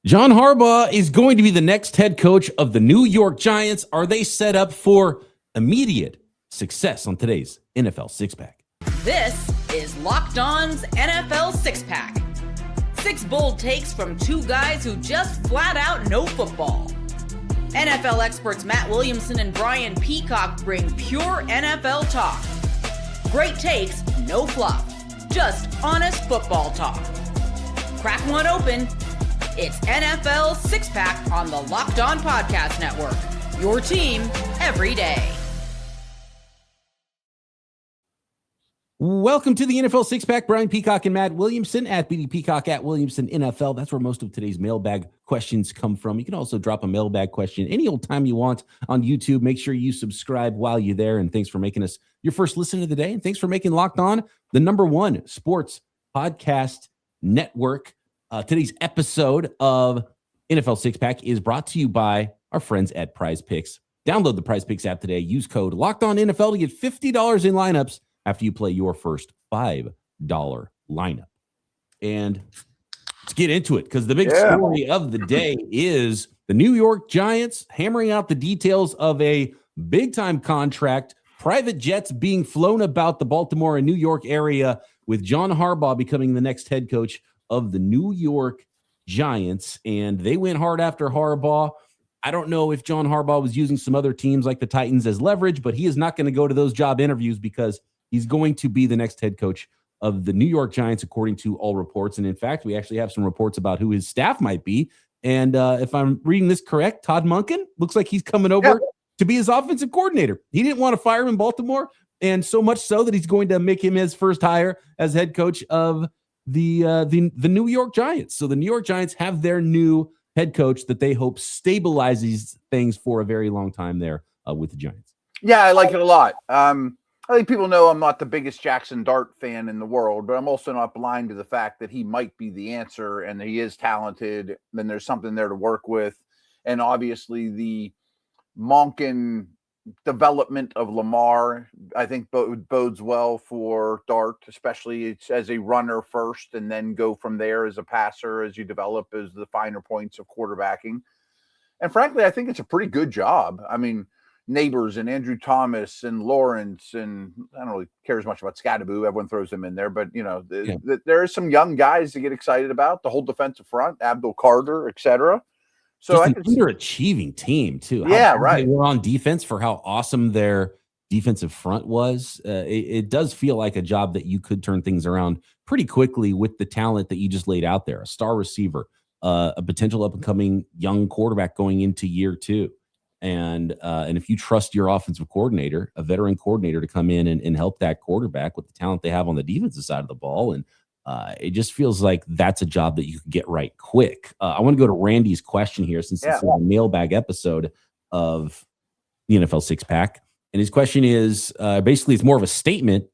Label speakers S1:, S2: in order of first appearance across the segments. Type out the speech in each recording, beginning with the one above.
S1: John Harbaugh is going to be the next head coach of the New York Giants. Are they set up for immediate success on today's NFL Six Pack?
S2: This is Locked On's NFL Six Pack. 6 bold takes from 2 guys who just flat out know football. NFL experts Matt Williamson and Brian Peacock bring pure NFL talk. Great takes, no fluff, just honest football talk. Crack one open. It's NFL Six Pack on the Locked On Podcast Network. Your team every day.
S1: Welcome to the NFL Six Pack. Brian Peacock and Matt Williamson at BD Peacock at Williamson NFL. That's where most of today's mailbag questions come from. You can also drop a mailbag question any old time you want on YouTube. Make sure you subscribe while you're there. And thanks for making us your first listen of the day. And thanks for making Locked On the #1 sports podcast network. Today's episode of NFL Six Pack is brought to you by our friends at Prize Picks. Download the Prize Picks app today. Use code LOCKEDONNFL to get $50 in lineups after you play your first $5 lineup. And let's get into it, because the big story of the day is the New York Giants hammering out the details of a big-time contract, private jets being flown about the Baltimore and New York area, with John Harbaugh becoming the next head coach of the New York Giants. And they went hard after Harbaugh. I don't know if John Harbaugh was using some other teams like the Titans as leverage, but he is not going to go to those job interviews because he's going to be the next head coach of the New York Giants, according to all reports. And in fact, we actually have some reports about who his staff might be. And if I'm reading this correct, Todd Monken looks like he's coming over to be his offensive coordinator. He didn't want to fire him in Baltimore, and so much so that he's going to make him his first hire as head coach of the New York Giants. So the New York Giants have their new head coach that they hope stabilizes things for a very long time there with the Giants.
S3: Yeah, I like it a lot. I think people know I'm not the biggest Jackson Dart fan in the world, but I'm also not blind to the fact that he might be the answer, and he is talented. Then there's something there to work with. And obviously the Monken development of Lamar, I think bodes well for Dart, especially as a runner first and then go from there as a passer as you develop as the finer points of quarterbacking. And frankly, I think it's a pretty good job. I mean, Neighbors and Andrew Thomas and Lawrence, and I don't really care as much about Scadaboo. Everyone throws him in there, but you know, there are some young guys to get excited about. The whole defensive front, Abdul Carter, etc. So
S1: just an underachieving team too.
S3: Yeah, right.
S1: They were on defense for how awesome their defensive front was. It does feel like a job that you could turn things around pretty quickly with the talent that you just laid out there. A star receiver, a potential up and coming young quarterback going into year 2. And if you trust your offensive coordinator, a veteran coordinator, to come in and help that quarterback with the talent they have on the defensive side of the ball, and it just feels like that's a job that you could get right quick. I want to go to Randy's question here, since this is a mailbag episode of the NFL Six Pack. And his question is basically, it's more of a statement.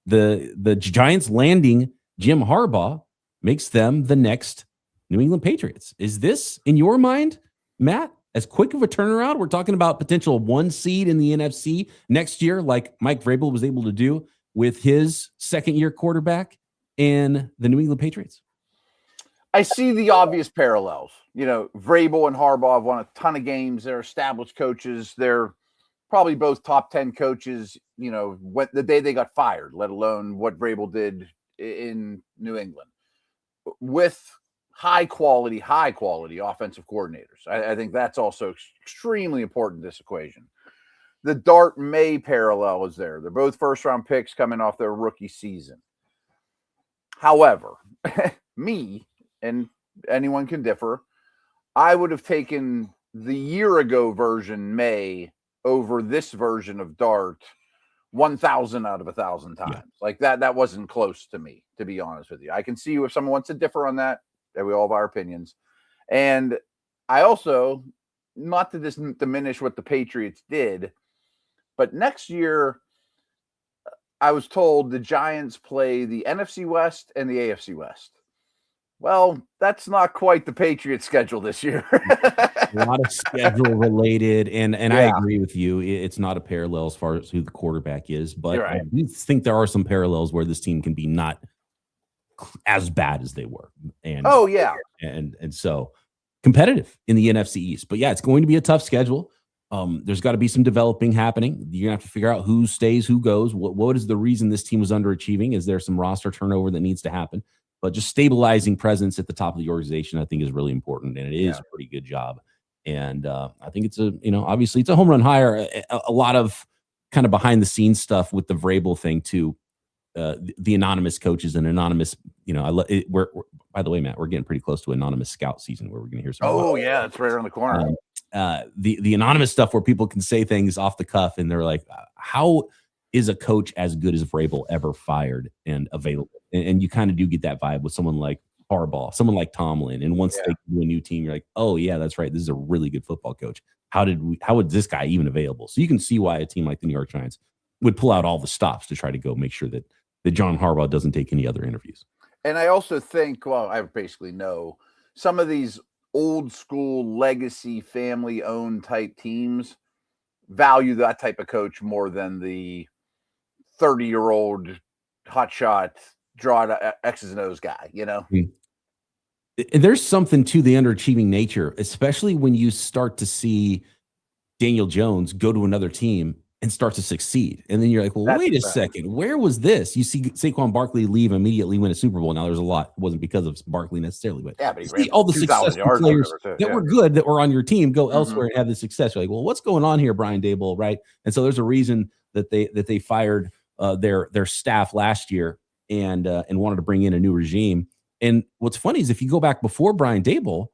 S1: The Giants landing Jim Harbaugh makes them the next New England Patriots. Is this, in your mind, Matt, as quick of a turnaround? We're talking about potential 1 seed in the NFC next year, like Mike Vrabel was able to do with his second-year quarterback in the New England Patriots.
S3: I see the obvious parallels. You know, Vrabel and Harbaugh have won a ton of games. They're established coaches. They're probably both top 10 coaches, you know, the day they got fired, let alone what Vrabel did in New England, with high quality offensive coordinators. I think that's also extremely important in this equation. The Dart May parallel is there. They're both first-round picks coming off their rookie season. However, me, and anyone can differ, I would have taken the year ago version May over this version of Dart 1,000 out of 1,000 times. Yeah. Like that wasn't close to me, to be honest with you. I can see if someone wants to differ on that. We all have our opinions. And I also, not to diminish what the Patriots did, but next year, I was told the Giants play the NFC West and the AFC West. Well, that's not quite the Patriots schedule this year.
S1: A lot of schedule related. And I agree with you. It's not a parallel as far as who the quarterback is, but right. I do think there are some parallels where this team can be not as bad as they were. And
S3: oh yeah.
S1: And so competitive in the NFC East. But yeah, it's going to be a tough schedule. There's got to be some developing happening. You're gonna have to figure out who stays, who goes. What is the reason this team was underachieving? Is there some roster turnover that needs to happen? But just stabilizing presence at the top of the organization, I think, is really important, and it is a pretty good job. And I think it's obviously it's a home run hire. A lot of kind of behind the scenes stuff with the Vrabel thing too. The anonymous coaches and anonymous, we're by the way, Matt, we're getting pretty close to anonymous scout season where we're going to hear some.
S3: Oh yeah, that's right around the corner.
S1: The anonymous stuff where people can say things off the cuff and they're like, how is a coach as good as Vrabel ever fired and available? And you kind of do get that vibe with someone like Harbaugh, someone like Tomlin. And once they do a new team, you're like, oh yeah, that's right. This is a really good football coach. How would this guy even available? So you can see why a team like the New York Giants would pull out all the stops to try to go make sure that John Harbaugh doesn't take any other interviews.
S3: And I also think, well, I basically know some of these old school legacy family owned type teams value that type of coach more than the 30-year-old hotshot draw X's and O's guy,
S1: There's something to the underachieving nature, especially when you start to see Daniel Jones go to another team and start to succeed. And then you're like, well, wait a second. Where was this? You see Saquon Barkley leave, immediately win a Super Bowl. Now there's a lot. It wasn't because of Barkley necessarily, but
S3: he
S1: see all the successful players that were good, that were on your team, go elsewhere and have the success. You're like, well, what's going on here, Brian Daboll, right? And so there's a reason that they fired their staff last year and wanted to bring in a new regime. And what's funny is if you go back before Brian Daboll,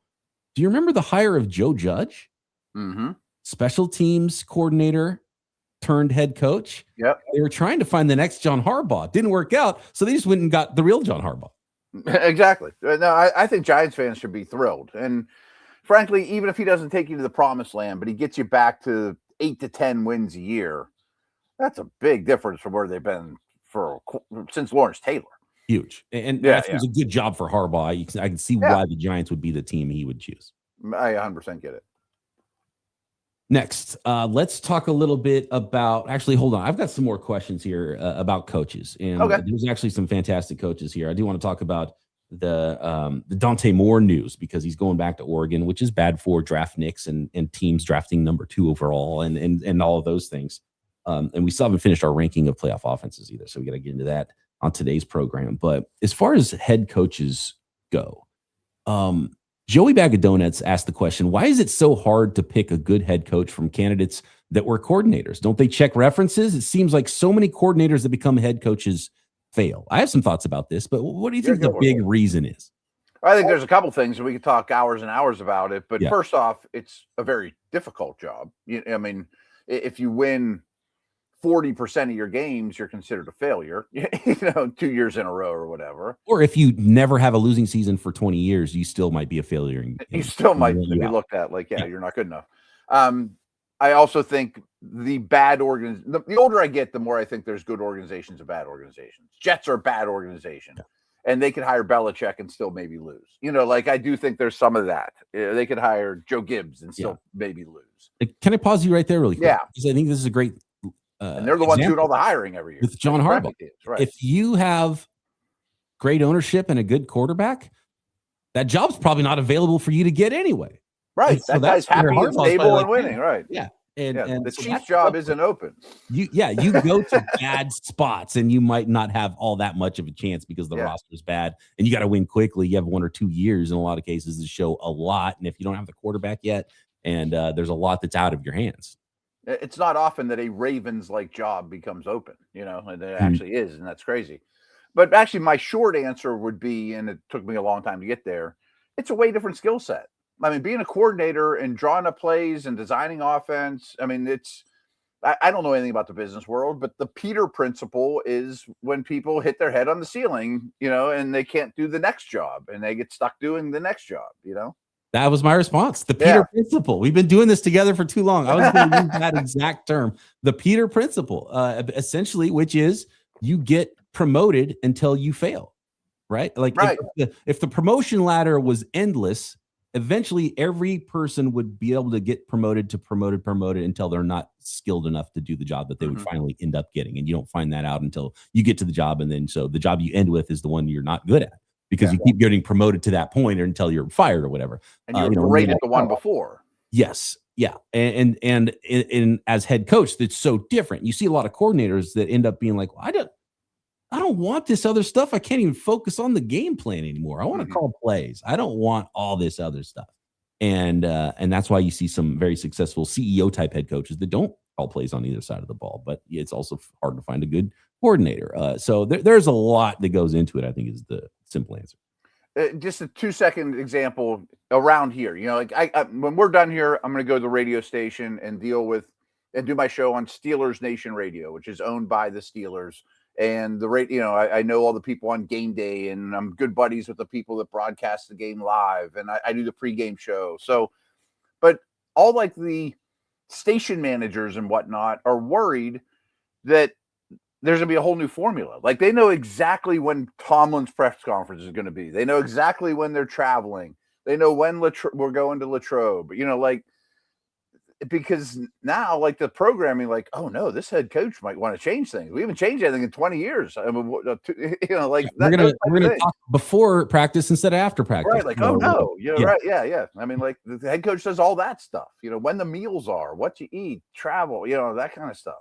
S1: do you remember the hire of Joe Judge?
S3: Mm-hmm.
S1: Special teams coordinator turned head coach.
S3: Yep.
S1: They were trying to find the next John Harbaugh. Didn't work out. So they just went and got the real John Harbaugh.
S3: Exactly. No, I think Giants fans should be thrilled. And frankly, even if he doesn't take you to the promised land, but he gets you back to 8 to 10 wins a year, that's a big difference from where they've been since Lawrence Taylor.
S1: Huge. And I think it was a good job for Harbaugh. I can see why the Giants would be the team he would choose.
S3: I 100% get it.
S1: Next, let's talk a little bit about, actually, hold on. I've got some more questions here about coaches. And there's actually some fantastic coaches here. I do want to talk about the Dante Moore news because he's going back to Oregon, which is bad for draft nicks and teams drafting number 2 overall and all of those things. And we still haven't finished our ranking of playoff offenses either. So we got to get into that on today's program. But as far as head coaches go, Joey Bag of Donuts asked the question, why is it so hard to pick a good head coach from candidates that were coordinators? Don't they check references? It seems like so many coordinators that become head coaches fail. I have some thoughts about this, but what do you think the big reason is?
S3: I think there's a couple things, and we could talk hours and hours about it. But first off, it's a very difficult job. I mean, if you win 40% of your games, you're considered a failure, 2 years in a row or whatever.
S1: Or if you never have a losing season for 20 years, you still might be a failure.
S3: You still might be looked at like, you're not good enough. I also think the older I get, the more I think there's good organizations and bad organizations. Jets are a bad organization, and they could hire Belichick and still maybe lose. I do think there's some of that. They could hire Joe Gibbs and still maybe lose.
S1: Can I pause you right there really quick?
S3: Yeah.
S1: Because I think this is a great
S3: and they're the ones doing all the hiring every year
S1: with John Harbaugh.
S3: Right.
S1: If you have great ownership and a good quarterback, that job's probably not available for you to get anyway.
S3: Right. That guy's happy and stable and winning. Right.
S1: Yeah.
S3: And the Chiefs job isn't open.
S1: You go to bad spots and you might not have all that much of a chance because the roster is bad and you got to win quickly. You have 1 or 2 years in a lot of cases to show a lot. And if you don't have the quarterback yet, and there's a lot that's out of your hands.
S3: It's not often that a Ravens-like job becomes open, and it actually is, and that's crazy. But actually, my short answer would be, and it took me a long time to get there, it's a way different skill set. I mean, being a coordinator and drawing up plays and designing offense, I mean, I don't know anything about the business world, but the Peter principle is when people hit their head on the ceiling, and they can't do the next job, and they get stuck doing the next job,
S1: That was my response. The Peter principle. We've been doing this together for too long. I was going to use that exact term. The Peter principle, essentially, which is you get promoted until you fail, right? If the promotion ladder was endless, eventually every person would be able to get promoted until they're not skilled enough to do the job that they would finally end up getting. And you don't find that out until you get to the job. And then so the job you end with is the one you're not good at. because you keep getting promoted to that point until you're fired or whatever.
S3: And you're rated the one before.
S1: Yes. Yeah. And as head coach, that's so different. You see a lot of coordinators that end up being like, well, I don't want this other stuff. I can't even focus on the game plan anymore. I want to call plays. I don't want all this other stuff. And that's why you see some very successful CEO type head coaches that don't call plays on either side of the ball. But it's also hard to find a good coordinator. So there's a lot that goes into it, I think, is the simple answer.
S3: Just a 2-second example around here. Like I when we're done here, I'm going to go to the radio station and do my show on Steelers Nation Radio, which is owned by the Steelers. And I know all the people on game day, and I'm good buddies with the people that broadcast the game live, and I do the pregame show. So, but all like the station managers and whatnot are worried that there's going to be a whole new formula. Like they know exactly when Tomlin's press conference is going to be. They know exactly when they're traveling. They know when we're going to Latrobe, because now like the programming, like, oh no, this head coach might want to change things. We haven't changed anything in 20 years. I mean, like we're gonna
S1: talk before practice instead of after practice.
S3: Right. Like, oh no, right. Yeah. I mean, like the head coach does all that stuff, when the meals are, what you eat, travel, that kind of stuff.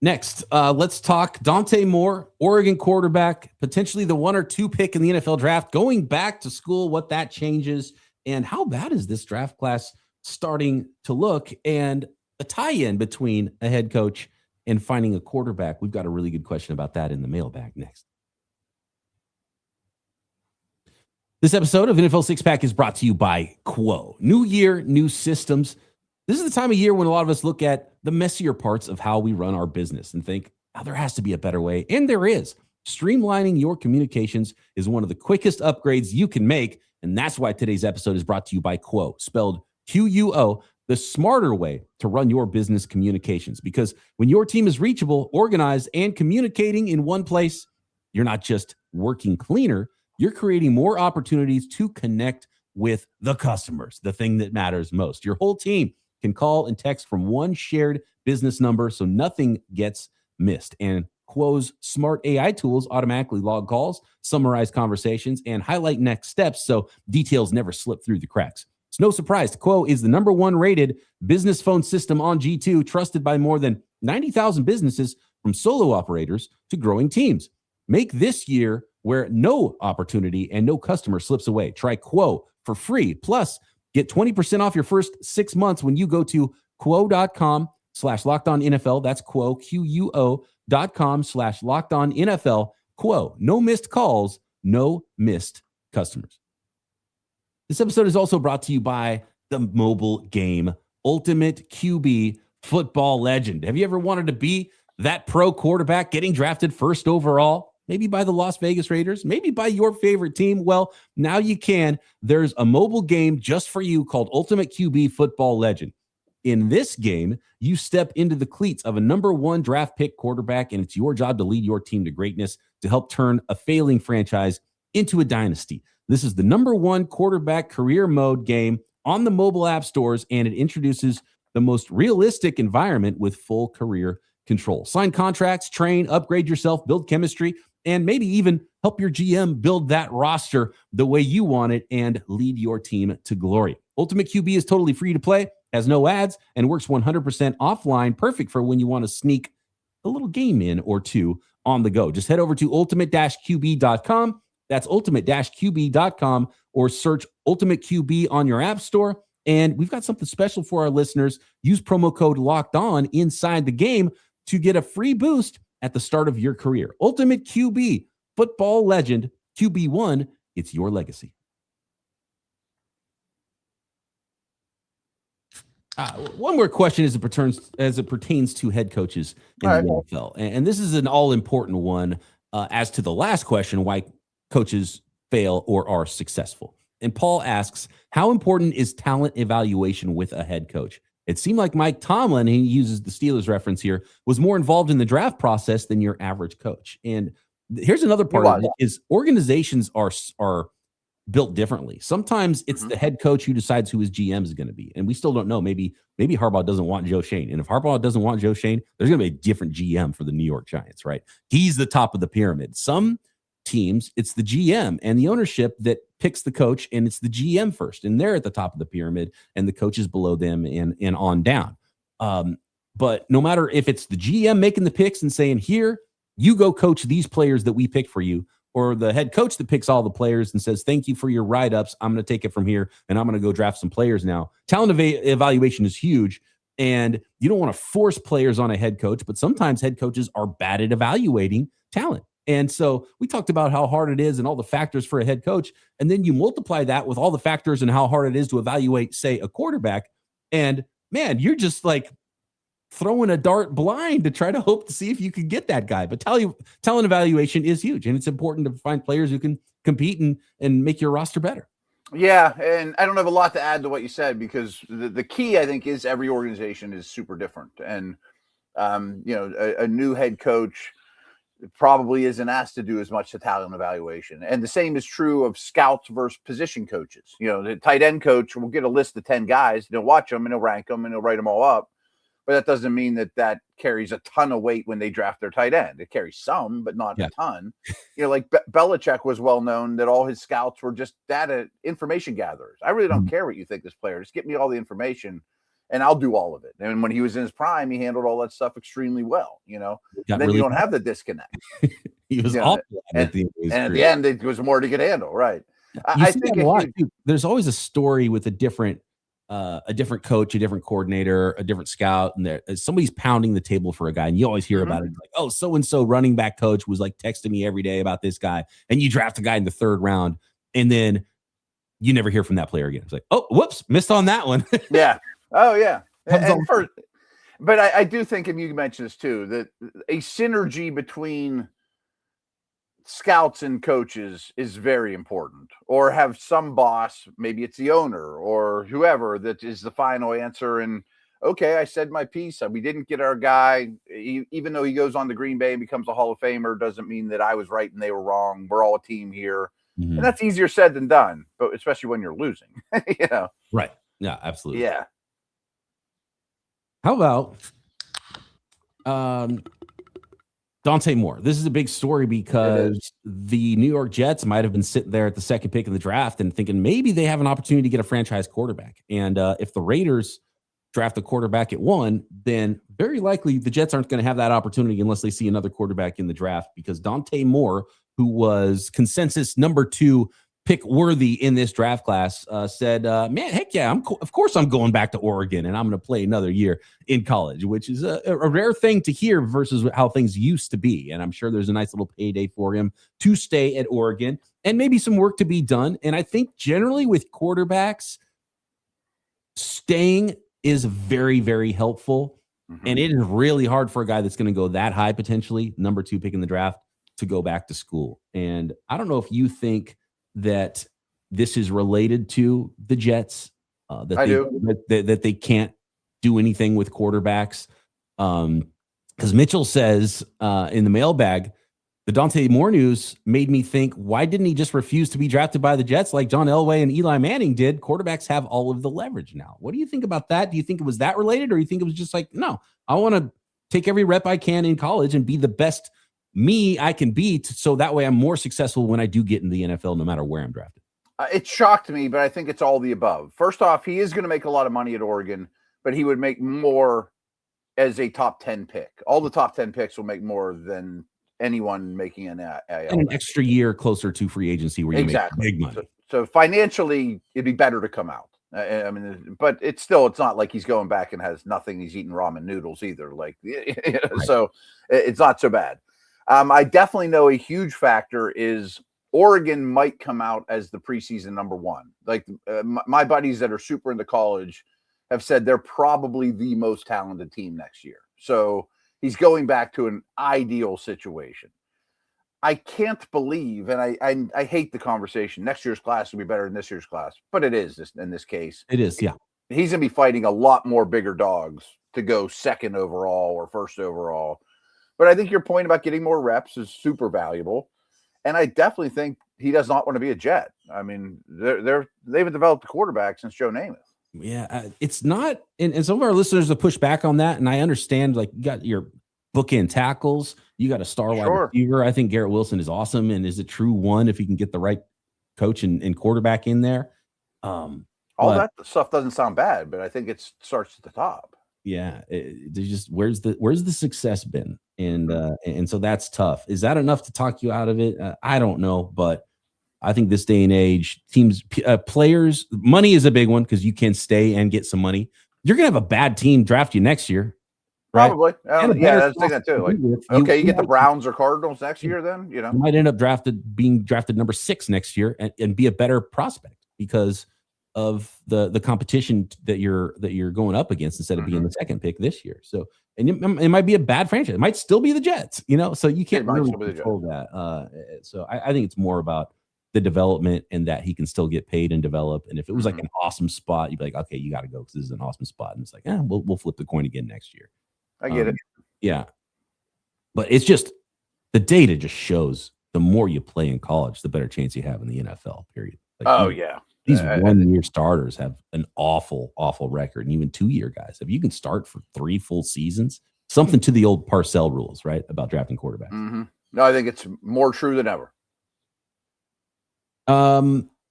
S1: Next, let's talk Dante Moore, Oregon quarterback, potentially the 1 or 2 pick in the NFL draft, going back to school, what that changes, and how bad is this draft class starting to look, and a tie-in between a head coach and finding a quarterback. We've got a really good question about that in the mailbag next. This episode of NFL Six Pack is brought to you by Quo. New year, new systems. This is the time of year when a lot of us look at the messier parts of how we run our business and think, oh, there has to be a better way. And there is. Streamlining your communications is one of the quickest upgrades you can make. And that's why today's episode is brought to you by Quo, spelled QUO, the smarter way to run your business communications. Because when your team is reachable, organized, and communicating in one place, you're not just working cleaner, you're creating more opportunities to connect with the customers, the thing that matters most. Your whole team can call and text from one shared business number so nothing gets missed. And Quo's smart AI tools automatically log calls, summarize conversations, and highlight next steps so details never slip through the cracks. It's no surprise, Quo is the #1 rated business phone system on G2, trusted by more than 90,000 businesses, from solo operators to growing teams. Make this year where no opportunity and no customer slips away. Try Quo for free. Plus, get 20% off your first 6 months when you go to quo.com/lockedonnfl. That's Quo, QUO.com/lockedonnfl. Quo, no missed calls, no missed customers. This episode is also brought to you by the mobile game, Ultimate QB Football Legend. Have you ever wanted to be that pro quarterback getting drafted first overall? Maybe by the Las Vegas Raiders, maybe by your favorite team. Well, now you can. There's a mobile game just for you called Ultimate QB Football Legend. In this game, you step into the cleats of a #1 draft pick quarterback, and it's your job to lead your team to greatness, to help turn a failing franchise into a dynasty. This is the #1 quarterback career mode game on the mobile app stores, and it introduces the most realistic environment with full career control. Sign contracts, train, upgrade yourself, build chemistry, and maybe even help your GM build that roster the way you want it and lead your team to glory. Ultimate QB is totally free to play, has no ads, and works 100% offline, perfect for when you want to sneak a little game in or two on the go. Just head over to ultimate-qb.com. That's ultimate-qb.com, or search Ultimate QB on your app store. And we've got something special for our listeners. Use promo code Locked On inside the game to get a free boost at the start of your career. Ultimate QB, Football Legend, QB1, it's your legacy. One more question as it pertains to head coaches in the NFL. And this is an all-important one as to the last question, why coaches fail or are successful. And Paul asks, how important is talent evaluation with a head coach? It seemed like Mike Tomlin, he uses the Steelers reference here, was more involved in the draft process than your average coach. And here's another part of it is organizations are built differently. Sometimes it's the head coach who decides who his GM is going to be. And we still don't know. Maybe Harbaugh doesn't want Joe Schoen. And if Harbaugh doesn't want Joe Schoen, there's going to be a different GM for the New York Giants, right? He's the top of the pyramid. Some teams, it's the GM and the ownership that picks the coach, and it's the GM first, and they're at the top of the pyramid, and the coach is below them and on down. But no matter if it's the GM making the picks and saying, here, you go coach these players that we pick for you, or the head coach that picks all the players and says, thank you for your write-ups, I'm going to take it from here, and I'm going to go draft some players now. Talent evaluation is huge, and you don't want to force players on a head coach, but sometimes head coaches are bad at evaluating talent. And so we talked about how hard it is and all the factors for a head coach, and then you multiply that with all the factors and how hard it is to evaluate, say, a quarterback, and man, you're just like throwing a dart blind to try to hope to see if you can get that guy. But talent evaluation is huge, and it's important to find players who can compete and make your roster better.
S3: Yeah, and I don't have a lot to add to what you said, because the key, I think, is every organization is super different. And, a new head coach probably isn't asked to do as much talent evaluation. And the same is true of scouts versus position coaches. The tight end coach will get a list of 10 guys, they'll watch them, and he'll rank them, and he'll write them all up. But that doesn't mean that carries a ton of weight when they draft their tight end. It carries some, but not a ton. Like Belichick was well known that all his scouts were just data information gatherers. I really don't care what you think this player. Just get me all the information, and I'll do all of it. And when he was in his prime, he handled all that stuff extremely well. And then really, you don't have the disconnect.
S1: He was awful.
S3: At the end, it was more to get handled, right? I think
S1: a lot. There's always a story with a different coach, a different coordinator, a different scout, and somebody's pounding the table for a guy, and you always hear about it. Like, oh, so-and-so running back coach was like texting me every day about this guy, and you draft a guy in the 3rd round, and then you never hear from that player again. It's like, oh, whoops, missed on that one.
S3: Yeah. Oh, yeah. But I do think, and you mentioned this too, that a synergy between scouts and coaches is very important, or have some boss, maybe it's the owner or whoever, that is the final answer. And okay, I said my piece. We didn't get our guy, even though he goes on to Green Bay and becomes a Hall of Famer, doesn't mean that I was right and they were wrong. We're all a team here. And that's easier said than done, but especially when you're losing.
S1: Right. Yeah, absolutely.
S3: Yeah.
S1: How about Dante Moore? This is a big story because the New York Jets might have been sitting there at the 2nd pick in the draft and thinking maybe they have an opportunity to get a franchise quarterback. And if the Raiders draft a quarterback at 1, then very likely the Jets aren't going to have that opportunity unless they see another quarterback in the draft, because Dante Moore, who was consensus number 2 pick worthy in this draft class, said, man, heck yeah, of course I'm going back to Oregon, and I'm going to play another year in college, which is a rare thing to hear versus how things used to be. And I'm sure there's a nice little payday for him to stay at Oregon, and maybe some work to be done. And I think generally with quarterbacks, staying is very, very helpful. And it is really hard for a guy that's going to go that high, potentially number 2 pick in the draft, to go back to school. And I don't know if you think that this is related to the Jets, that they can't do anything with quarterbacks. Because Mitchell says in the mailbag, the Dante Moore news made me think, why didn't he just refuse to be drafted by the Jets like John Elway and Eli Manning did? Quarterbacks have all of the leverage now. What do you think about that? Do you think it was that related, or do you think it was just like, no, I want to take every rep I can in college and be the best me I can be, so that way I'm more successful when I do get in the NFL, no matter where I'm drafted?
S3: It shocked me, but I think it's all the above. First off, he is going to make a lot of money at Oregon, but he would make more as a top 10 pick. All the top 10 picks will make more than anyone making an
S1: extra year closer to free agency where you make big money.
S3: So financially, it'd be better to come out. I mean, but it's not like he's going back and has nothing. He's eating ramen noodles either. Like, right. So it's not so bad. I definitely know a huge factor is Oregon might come out as the preseason number 1. Like my buddies that are super into college have said they're probably the most talented team next year. So he's going back to an ideal situation. I can't believe, and I hate the conversation, next year's class will be better than this year's class, but it is in this case.
S1: It is, yeah.
S3: He's going to be fighting a lot more bigger dogs to go 2nd overall or 1st overall. But I think your point about getting more reps is super valuable. And I definitely think he does not want to be a Jet. I mean, they've developed a quarterback since Joe Namath.
S1: Yeah, it's not, and some of our listeners have pushed back on that, and I understand, like, you got your bookend tackles. You got a star wide receiver. I think Garrett Wilson is awesome and is a true one if he can get the right coach and quarterback in there.
S3: All that stuff doesn't sound bad, but I think it starts at the top.
S1: Yeah, there's just where's the success been, and so that's tough. Is that enough to talk you out of it? I don't know, but I think this day and age, teams, players, money is a big one because you can stay and get some money. You're gonna have a bad team draft you next year, right?
S3: Probably. Yeah, I think that too. Like, okay, you get the Browns or Cardinals next year, then you
S1: might end up being drafted number 6 next year and be a better prospect because of the competition that you're going up against instead of being the second pick this year. So, and it might be a bad franchise. It might still be the Jets, so you can't really control that. So I think it's more about the development and that he can still get paid and develop. And if it was like an awesome spot, you'd be like, okay, you got to go because this is an awesome spot. And it's like, we'll flip the coin again next year.
S3: I get it.
S1: Yeah. But it's just the data just shows the more you play in college, the better chance you have in the NFL, period. These 1-year starters have an awful, awful record, and even 2-year guys. If you can start for 3 full seasons, something to the old Parcells rules, right, about drafting quarterbacks.
S3: No, I think it's more true than ever.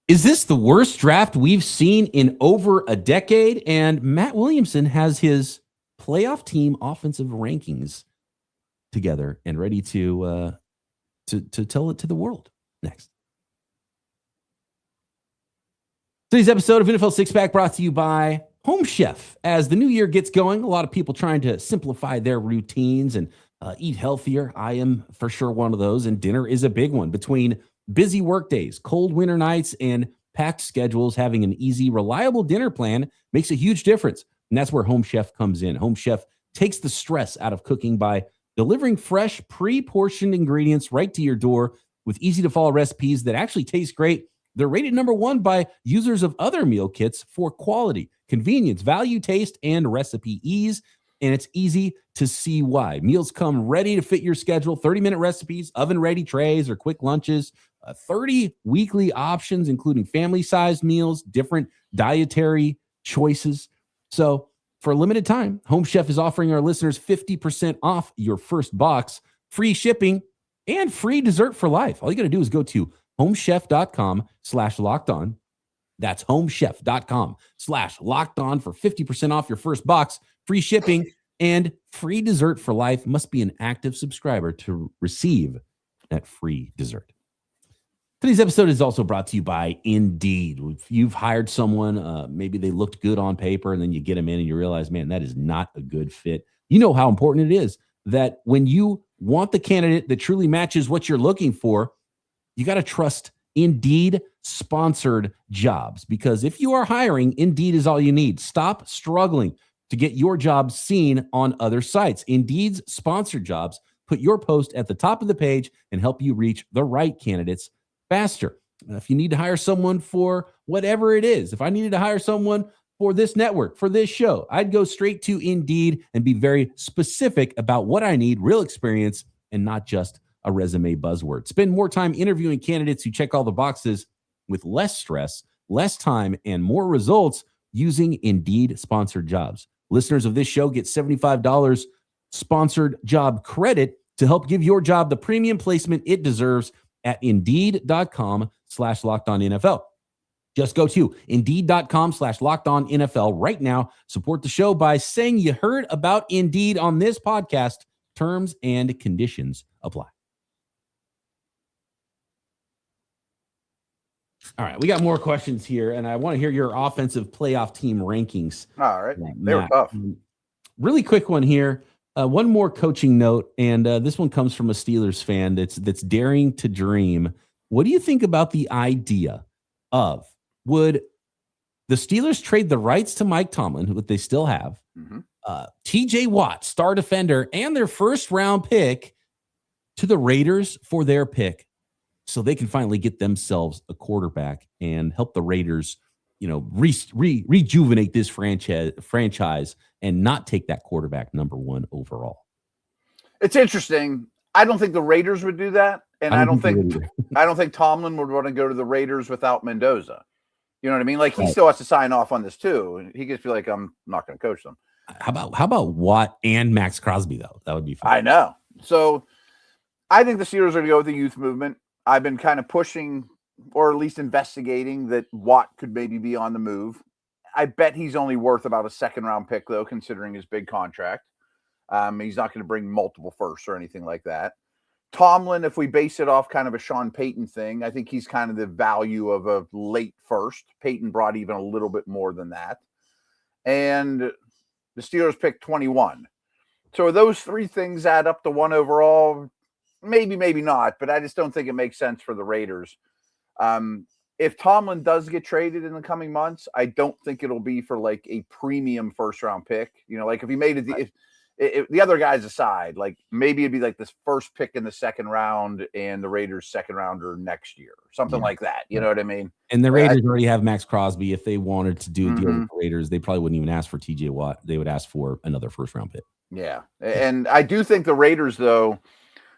S1: Is this the worst draft we've seen in over a decade? And Matt Williamson has his playoff team offensive rankings together and ready to tell it to the world next. Today's episode of NFL Six Pack brought to you by Home Chef. As the new year gets going, a lot of people trying to simplify their routines and eat healthier. I am for sure one of those, and dinner is a big one. Between busy work days, cold winter nights, and packed schedules, having an easy, reliable dinner plan makes a huge difference. And that's where Home Chef comes in. Home Chef takes the stress out of cooking by delivering fresh, pre-portioned ingredients right to your door with easy-to-follow recipes that actually taste great. They're rated number 1 by users of other meal kits for quality, convenience, value, taste, and recipe ease. And it's easy to see why. Meals come ready to fit your schedule, 30-minute recipes, oven-ready trays, or quick lunches, 30 weekly options, including family-sized meals, different dietary choices. So for a limited time, Home Chef is offering our listeners 50% off your first box, free shipping, and free dessert for life. All you got to do is go to homechef.com/lockedon. That's homechef.com/lockedon for 50% off your first box, free shipping, and free dessert for life. Must be an active subscriber to receive that free dessert. Today's episode is also brought to you by Indeed. If you've hired someone, maybe they looked good on paper, and then you get them in and you realize, man, that is not a good fit. You know how important it is that when you want the candidate that truly matches what you're looking for, you got to trust Indeed sponsored jobs, because if you are hiring, Indeed is all you need. Stop struggling to get your job seen on other sites. Indeed's sponsored jobs put your post at the top of the page and help you reach the right candidates faster. If you need to hire someone for whatever it is, if I needed to hire someone for this network, for this show, I'd go straight to Indeed and be very specific about what I need, real experience, and not just a resume buzzword. Spend more time interviewing candidates who check all the boxes with less stress, less time, and more results using Indeed sponsored jobs. Listeners of this show get $75 sponsored job credit to help give your job the premium placement it deserves at Indeed.com/LockedOnNFL. Just go to Indeed.com/LockedOnNFL right now. Support the show by saying you heard about Indeed on this podcast. Terms and conditions apply. All right, we got more questions here, and I want to hear your offensive playoff team rankings.
S3: All right, they were tough.
S1: Really quick one here. One more coaching note, and this one comes from a Steelers fan that's daring to dream. What do you think about the idea of, would the Steelers trade the rights to Mike Tomlin, who they still have, TJ Watt, star defender, and their first-round pick to the Raiders for their pick, so they can finally get themselves a quarterback and help the Raiders, rejuvenate this franchise and not take that quarterback number 1 overall?
S3: It's interesting. I don't think the Raiders would do that, and I don't think Tomlin would want to go to the Raiders without Mendoza. You know what I mean? Like, he still has to sign off on this too, and he could feel like, I'm not going to coach them.
S1: How about Watt and Max Crosby though? That would be fun.
S3: I know. So I think the Steelers are going to go with the youth movement. I've been kind of pushing, or at least investigating, that Watt could maybe be on the move. I bet he's only worth about a second-round pick, though, considering his big contract. He's not going to bring multiple firsts or anything like that. Tomlin, if we base it off kind of a Sean Payton thing, I think he's kind of the value of a late first. Payton brought even a little bit more than that. And the Steelers picked 21. So those three things add up to one overall. Maybe, maybe not, but I just don't think it makes sense for the Raiders. If Tomlin does get traded in the coming months, I don't think it'll be for like a premium first-round pick. You know, like if he made it, if the other guys aside, like maybe it'd be like this first pick in the second round and the Raiders' second rounder next year, something like that. You know what I mean?
S1: And the Raiders already have Max Crosby. If they wanted to do a deal with the Raiders, they probably wouldn't even ask for TJ Watt. They would ask for another first-round pick.
S3: Yeah, and I do think the Raiders, though.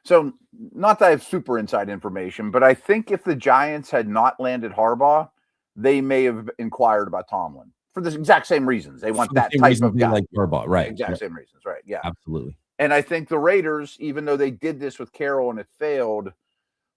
S3: So not that I have super inside information, but I think if the Giants had not landed Harbaugh, they may have inquired about Tomlin for the exact same reasons. They want that type of guy.
S1: Like Harbaugh, right?
S3: Exact same reasons, right? Yeah,
S1: absolutely.
S3: And I think the Raiders, even though they did this with Carroll and it failed,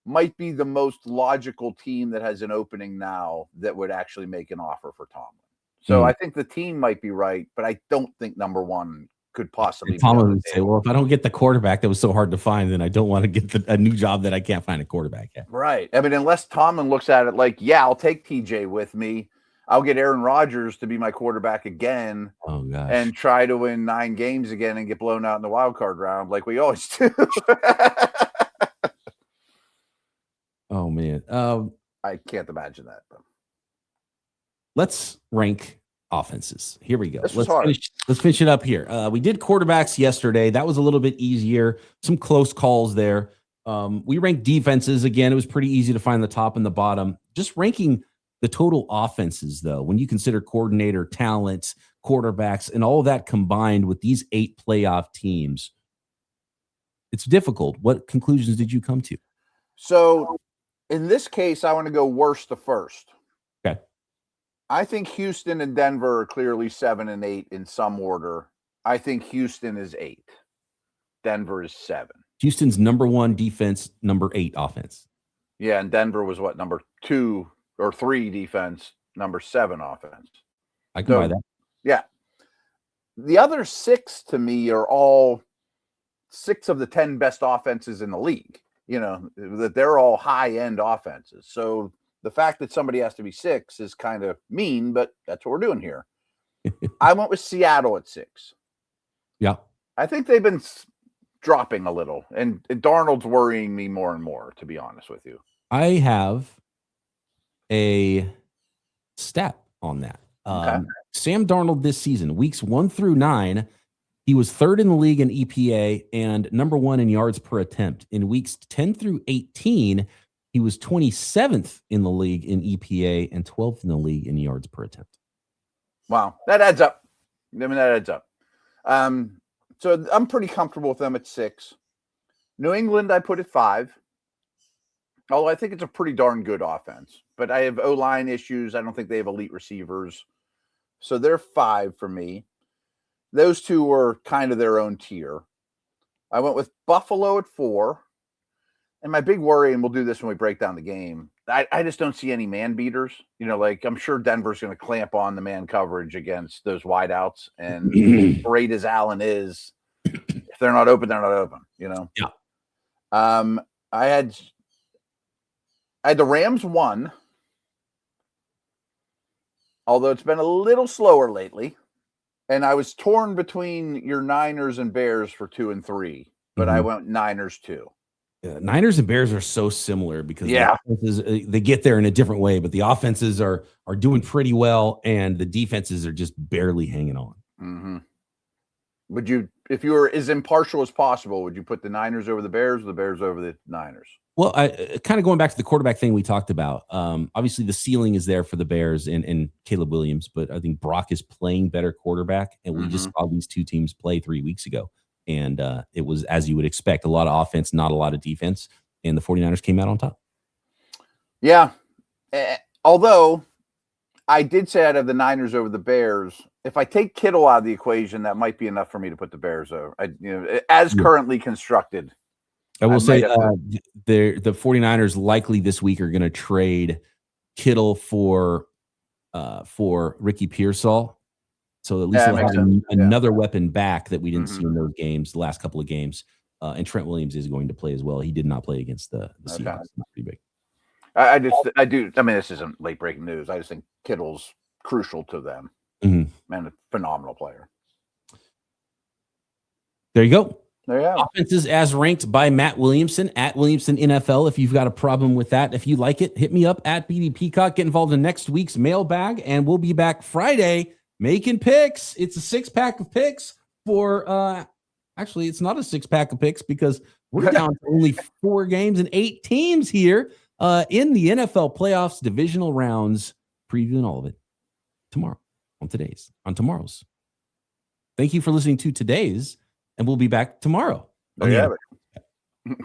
S3: might be the most logical team that has an opening now that would actually make an offer for Tomlin. So I think the team might be right, but I don't think number one could possibly be.
S1: Tomlin would say, well, if I don't get the quarterback that was so hard to find, then I don't want to get a new job that I can't find a quarterback at.
S3: Right. I mean, unless Tomlin looks at it like, yeah, I'll take TJ with me. I'll get Aaron Rodgers to be my quarterback again and try to win 9 games again and get blown out in the wild card round like we always do.
S1: Oh, man.
S3: I can't imagine that. But.
S1: Let's rank offenses. Here we go.
S3: Let's
S1: finish it up here. We did quarterbacks yesterday. That was a little bit easier. Some close calls there. We ranked defenses. Again, it was pretty easy to find the top and the bottom. Just ranking the total offenses, though, when you consider coordinator, talent, quarterbacks, and all of that combined with these 8 playoff teams, it's difficult. What conclusions did you come to?
S3: So in this case, I want to go worst to first.
S1: Okay.
S3: I think Houston and Denver are clearly 7 and 8 in some order. I think Houston is 8. Denver is 7.
S1: Houston's number 1 defense, number 8 offense.
S3: Yeah, and Denver was what, number 2 or 3 defense, number 7 offense.
S1: I can buy that.
S3: Yeah. The other 6 to me are all 6 of the 10 best offenses in the league. You know, that they're all high-end offenses. So the fact that somebody has to be 6 is kind of mean, but that's what we're doing here. I went with Seattle at 6.
S1: Yeah.
S3: I think they've been dropping a little, and Darnold's worrying me more and more, to be honest with you.
S1: I have a stat on that. Sam Darnold this season, weeks 1 through 9, he was 3rd in the league in EPA and number 1 in yards per attempt. In weeks 10 through 18, he was 27th in the league in EPA and 12th in the league in yards per attempt.
S3: Wow, that adds up. I mean, that adds up. So I'm pretty comfortable with them at 6. New England, I put at 5. Although I think it's a pretty darn good offense. But I have O-line issues. I don't think they have elite receivers. So they're 5 for me. Those 2 were kind of their own tier. I went with Buffalo at 4. And my big worry, and we'll do this when we break down the game, I just don't see any man beaters. You know, like I'm sure Denver's going to clamp on the man coverage against those wideouts. And great as Allen is, if they're not open, they're not open, you know?
S1: Yeah.
S3: I had the Rams 1, although it's been a little slower lately. And I was torn between your Niners and Bears for 2 and 3, but I went Niners 2.
S1: Yeah, Niners and Bears are so similar because the offenses, they get there in a different way, but the offenses are doing pretty well, and the defenses are just barely hanging on.
S3: Mm-hmm. Would you, if you were as impartial as possible, would you put the Niners over the Bears or the Bears over the Niners?
S1: Well, I kind of going back to the quarterback thing we talked about. Obviously, the ceiling is there for the Bears and Caleb Williams, but I think Brock is playing better quarterback, and we just saw these 2 teams play 3 weeks ago. And it was, as you would expect, a lot of offense, not a lot of defense. And the 49ers came out on top.
S3: Yeah. Although I did say I'd have the Niners over the Bears. If I take Kittle out of the equation, that might be enough for me to put the Bears over. As currently constructed.
S1: I will say the 49ers likely this week are going to trade Kittle for Ricky Pearsall. So at least they'll have another weapon back that we didn't see in those games, the last couple of games. And Trent Williams is going to play as well. He did not play against the Seahawks. That's pretty big.
S3: I mean, this isn't late breaking news. I just think Kittle's crucial to them.
S1: Mm-hmm.
S3: And a phenomenal player.
S1: There you go.
S3: There you go.
S1: Offenses as ranked by Matt Williamson at Williamson NFL. If you've got a problem with that, if you like it, hit me up at BD Peacock. Get involved in next week's mailbag, and we'll be back Friday making picks. It's a 6-pack of picks for actually, it's not a 6-pack of picks because we're down to only 4 games and 8 teams here in the NFL playoffs, divisional rounds, previewing all of it tomorrow on tomorrow's. Thank you for listening to today's, and we'll be back tomorrow.
S3: There you have it.